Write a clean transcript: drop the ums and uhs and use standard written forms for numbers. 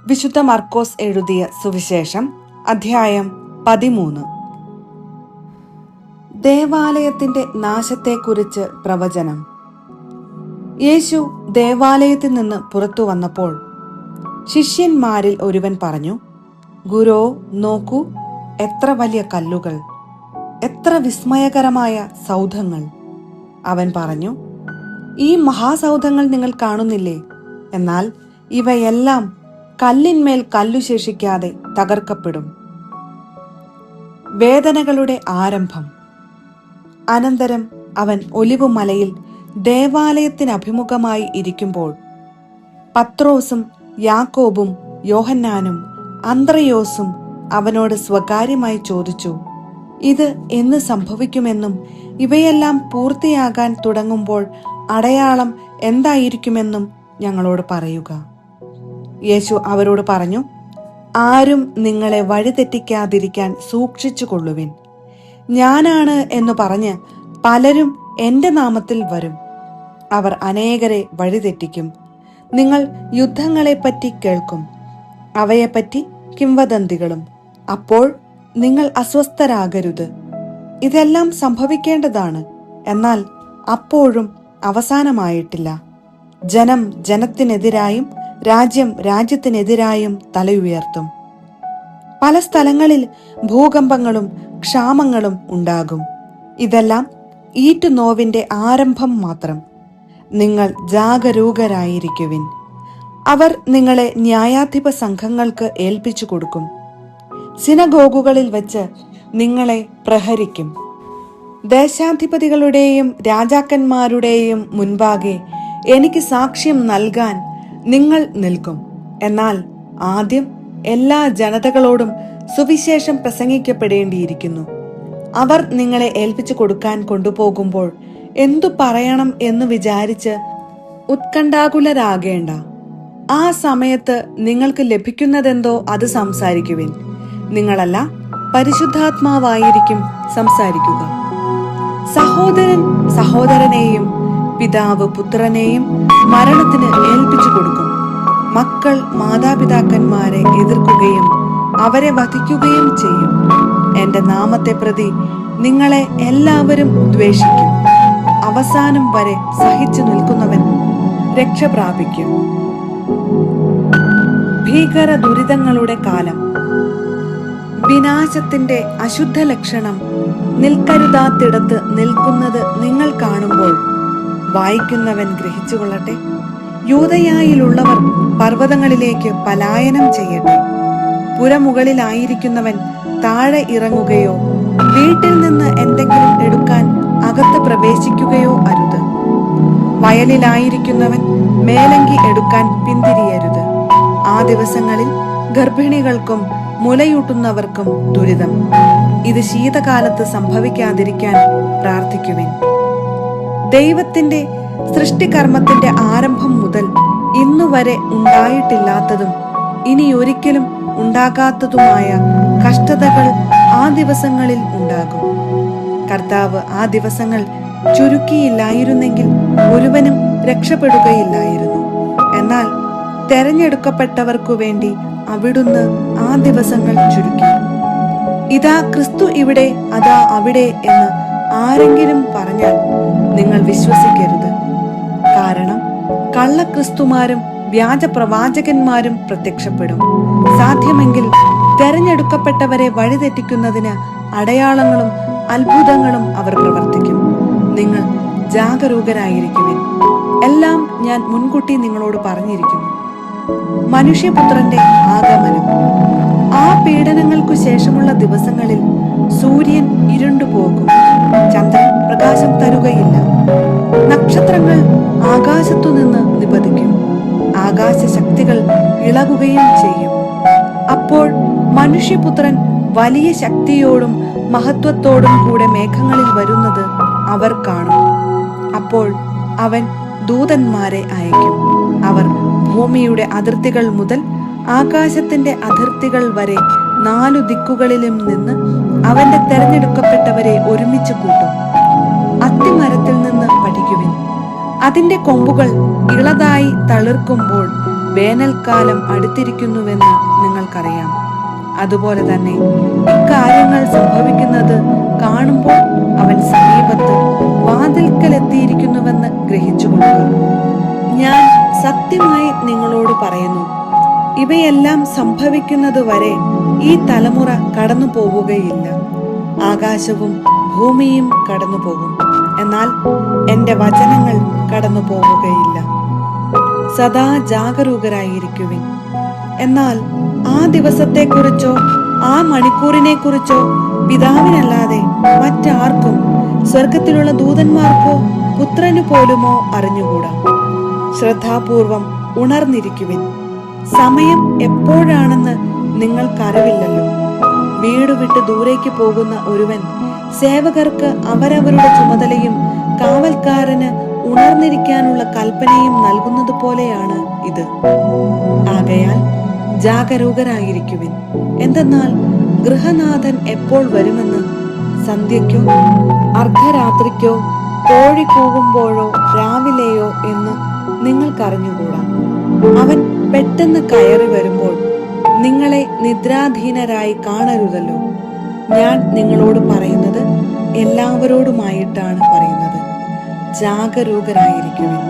വിശുദ്ധ മർക്കോസ് എഴുതിയ സുവിശേഷം അധ്യായം 13. ദേവാലയത്തിന്റെ നാശത്തെക്കുറിച്ച് പ്രവചനം. യേശു ദേവാലയത്തിൽ നിന്ന് പുറത്തു വന്നപ്പോൾ ശിഷ്യന്മാരിൽ ഒരുവൻ പറഞ്ഞു, ഗുരോ, നോക്കൂ, എത്ര വലിയ കല്ലുകൾ, എത്ര വിസ്മയകരമായ സൗധങ്ങൾ. അവൻ പറഞ്ഞു, ഈ മഹാസൗധങ്ങൾ നിങ്ങൾ കാണുന്നില്ലേ? എന്നാൽ ഇവയെല്ലാം കല്ലിന്മേൽ കല്ലു ശേഷിക്കാതെ തകർക്കപ്പെടും. വേദനകളുടെ ആരംഭം. അനന്തരം അവൻ ഒലിവുമലയിൽ ദേവാലയത്തിനഭിമുഖമായി ഇരിക്കുമ്പോൾ പത്രോസും യാക്കോബും യോഹന്നാനും അന്ത്രയോസും അവനോട് സ്വകാര്യമായി ചോദിച്ചു, ഇത് എന്ന് സംഭവിക്കുമെന്നും ഇവയെല്ലാം പൂർത്തിയാകാൻ തുടങ്ങുമ്പോൾ അടയാളം എന്തായിരിക്കുമെന്നും ഞങ്ങളോട് പറയുക. യേശു അവരോട് പറഞ്ഞു, ആരും നിങ്ങളെ വഴിതെറ്റിക്കാതിരിക്കാൻ സൂക്ഷിച്ചു കൊള്ളുവിൻ. ഞാനാണ് എന്ന് പറഞ്ഞ് പലരും എന്റെ നാമത്തിൽ വരും. അവർ അനേകരെ വഴിതെറ്റിക്കും. നിങ്ങൾ യുദ്ധങ്ങളെപ്പറ്റി കേൾക്കും, അവയെപ്പറ്റി കിംവദന്തികളും. അപ്പോൾ നിങ്ങൾ അസ്വസ്ഥരാകരുത്. ഇതെല്ലാം സംഭവിക്കേണ്ടതാണ്, എന്നാൽ അപ്പോഴും അവസാനമായിട്ടില്ല. ജനം ജനത്തിനെതിരായും രാജ്യം രാജ്യത്തിനെതിരായും തലയുയർത്തും. പല സ്ഥലങ്ങളിൽ ഭൂകമ്പങ്ങളും ക്ഷാമങ്ങളും ഉണ്ടാകും. ഇതെല്ലാം ഈറ്റുനോവിന്റെ ആരംഭം മാത്രം. നിങ്ങൾ ജാഗരൂകരായിരിക്കുവിൻ. അവർ നിങ്ങളെ ന്യായാധിപ സംഘങ്ങൾക്ക് ഏൽപ്പിച്ചു കൊടുക്കും. സിനഗോഗുകളിൽ വെച്ച് നിങ്ങളെ പ്രഹരിക്കും. ദേശാധിപതികളുടെയും രാജാക്കന്മാരുടെയും മുൻപാകെ എനിക്ക് സാക്ഷ്യം നൽകാൻ നിങ്ങൾ നിൽക്കും. എന്നാൽ ആദ്യം എല്ലാ ജനതകളോടും സുവിശേഷം പ്രസംഗിക്കപ്പെടേണ്ടിയിരിക്കുന്നു. അവർ നിങ്ങളെ ഏൽപ്പിച്ചു കൊടുക്കാൻ കൊണ്ടുപോകുമ്പോൾ എന്തു പറയണം എന്ന് വിചാരിച്ച് ഉത്കണ്ഠാകുലരാകേണ്ട. ആ സമയത്ത് നിങ്ങൾക്ക് ലഭിക്കുന്നതെന്തോ അത് സംസാരിക്കുവിൻ. നിങ്ങളല്ല, പരിശുദ്ധാത്മാവായിരിക്കും സംസാരിക്കുക. സഹോദരൻ സഹോദരനെയും പിതാവ് പുത്രനെയും മരണത്തിന് ഏൽപ്പിച്ചു കൊടുക്കും. മക്കൾ മാതാപിതാക്കന്മാരെ എതിർക്കുകയും അവരെ വധിക്കുകയും ചെയ്യും. എന്റെ നാമത്തെ പ്രതി നിങ്ങളെ എല്ലാവരും ദ്വേഷിക്കും. അവസാനം വരെ സഹിച്ചു നിൽക്കുന്നവൻ രക്ഷ പ്രാപിക്കും. ഭീകര ദുരിതങ്ങളുടെ കാലം. വിനാശത്തിന്റെ അശുദ്ധ ലക്ഷണം നിൽക്കരുതാത്തിടത്ത് നിൽക്കുന്നത് നിങ്ങൾ കാണുമ്പോൾ വായിക്കുന്നവൻ ഗ്രഹിച്ചുകൊള്ളട്ടെ. യൂദയായിലുള്ളവർ പർവ്വതങ്ങളിലേക്ക് പലായനം ചെയ്യട്ടെ. പുരമുകളിലായിരിക്കുന്നവൻ താഴെ ഇറങ്ങുകയോ വീട്ടിൽ നിന്ന് എന്തെങ്കിലും എടുക്കാൻ അകത്ത് പ്രവേശിക്കുകയോ അരുത്. വയലിലായിരിക്കുന്നവൻ മേലങ്കി എടുക്കാൻ പിന്തിരിയരുത്. ആ ദിവസങ്ങളിൽ ഗർഭിണികൾക്കും മുലയൂട്ടുന്നവർക്കും ദുരിതം. ഇത് ശീതകാലത്ത് സംഭവിക്കാതിരിക്കാൻ പ്രാർത്ഥിക്കുവിൻ. ദൈവത്തിന്റെ സൃഷ്ടികർമ്മത്തിന്റെ ആരംഭം മുതൽ ഇന്നുവരെ ഉണ്ടായിട്ടില്ലാത്തതും ഇനി ഒരിക്കലും ഉണ്ടാകാത്തതുമായ കഷ്ടതകൾ ആ ദിവസങ്ങളിൽ ഉണ്ടാകും. കർത്താവ് ആ ദിവസങ്ങൾ ചുരുക്കിയില്ലായിരുന്നെങ്കിൽ ഒരുവനും രക്ഷപ്പെടുകയില്ലായിരുന്നു. എന്നാൽ തെരഞ്ഞെടുക്കപ്പെട്ടവർക്കു വേണ്ടി അവിടുന്ന് ആ ദിവസങ്ങൾ ചുരുക്കി. ഇതാ ക്രിസ്തു ഇവിടെ, അതാ അവിടെ എന്ന് ആരെങ്കിലും പറഞ്ഞാൽ നിങ്ങൾ വിശ്വസിക്കരുത്. കാരണം കള്ളക്രിസ്തുമാരും വ്യാജ പ്രവാചകന്മാരും പ്രത്യക്ഷപ്പെടും. സാധ്യമെങ്കിൽ തെരഞ്ഞെടുക്കപ്പെട്ടവരെ വഴിതെറ്റിക്കുന്നതിന് അടയാളങ്ങളും അത്ഭുതങ്ങളും അവർ പ്രവർത്തിക്കും. നിങ്ങൾ ജാഗരൂകരായിരിക്കുവിൻ. എല്ലാം ഞാൻ മുൻകൂട്ടി നിങ്ങളോട് പറഞ്ഞിരിക്കുന്നു. മനുഷ്യപുത്രന്റെ ആഗമനം. ആ പീഡനങ്ങൾക്കു ശേഷമുള്ള ദിവസങ്ങളിൽ സൂര്യൻ ഇരുണ്ടുപോകും, ചന്ദ്രൻ പ്രകാശം തരുകയില്ല, നക്ഷത്രങ്ങൾ ആകാശത്തുനിന്ന് നിപതിക്കും, ആകാശശക്തികൾ ഇളകുകയും ചെയ്യും. അപ്പോൾ മനുഷ്യപുത്രൻ വലിയ ശക്തിയോടും മഹത്വത്തോടും കൂടെ മേഘങ്ങളിൽ വരുന്നത് അവർ കാണും. അപ്പോൾ അവൻ ദൂതന്മാരെ അയക്കും. അവർ ഭൂമിയുടെ അതിർത്തികൾ മുതൽ ആകാശത്തിന്റെ അതിർത്തികൾ വരെ 4 ദിക്കുകളിലും നിന്ന് അവന്റെ തെരഞ്ഞെടുക്കപ്പെട്ടവരെ ഒരുമിച്ച് കൂട്ടും. അത്തിമരത്തിൽ നിന്ന് പഠിക്കുവിൻ. അതിന്റെ കൊമ്പുകൾ ഇളതായി തളിർക്കുമ്പോൾ വേനൽക്കാലം അടുത്തിരിക്കുന്നുവെന്ന് നിങ്ങൾക്കറിയാം. അതുപോലെ തന്നെ ഇക്കാര്യങ്ങൾ സംഭവിക്കുന്നത് കാണുമ്പോൾ അവൻ സമീപത്ത് വാതിൽക്കലെത്തിയിരിക്കുന്നുവെന്ന് ഗ്രഹിച്ചുകൊള്ളുക. ഞാൻ സത്യമായി നിങ്ങളോട് പറയുന്നു, ഇവയെല്ലാം സംഭവിക്കുന്നത് വരെ ഈ തലമുറ കടന്നു പോവുകയില്ല. ആകാശവും ഭൂമിയും കടന്നു പോകും, എന്നാൽ എൻ്റെ വചനങ്ങൾ കടന്നു പോവുകയില്ല. സദാ ജാഗരൂകരായിരിക്കുവിൻ. എന്നാൽ ആ ദിവസത്തെക്കുറിച്ചോ ആ മണിക്കൂറിനെക്കുറിച്ചോ പിതാവിനല്ലാതെ മറ്റാർക്കും, സ്വർഗത്തിലുള്ള ദൂതന്മാർക്കോ പുത്രനു പോലുമോ അറിഞ്ഞുകൂടാ. ശ്രദ്ധാപൂർവം ഉണർന്നിരിക്കുവിൻ. സമയം എപ്പോഴാണെന്ന് നിങ്ങൾക്കറിവില്ലല്ലോ. വീട് വിട്ട് ദൂരേക്ക് പോകുന്ന ഒരുവൻ സേവകർക്ക് അവരവരുടെ ചുമതലയും കാവൽക്കാരന് ഉണർന്നിരിക്കാനുള്ള കൽപ്പനയും നൽകുന്നത് പോലെയാണ് ഇത്. ആകയാൽ ജാഗരൂകരായിരിക്കുവിൻ. എന്തെന്നാൽ ഗൃഹനാഥൻ എപ്പോൾ വരുമെന്ന് സന്ധ്യയ്ക്കോ അർദ്ധരാത്രിക്കോ കോഴി കൂകുമ്പോഴോ രാവിലെയോ എന്ന് നിങ്ങൾക്കറിഞ്ഞുകൂടാ. അവൻ പെട്ടെന്ന് കയറി വരുമ്പോൾ നിങ്ങളെ നിദ്രാധീനരായി കാണരുതല്ലോ. ഞാൻ നിങ്ങളോട് പറയുന്നത് എല്ലാവരോടുമായിട്ടാണ് പറയുന്നത്. ജാഗരൂകരായിരിക്കുവിൻ.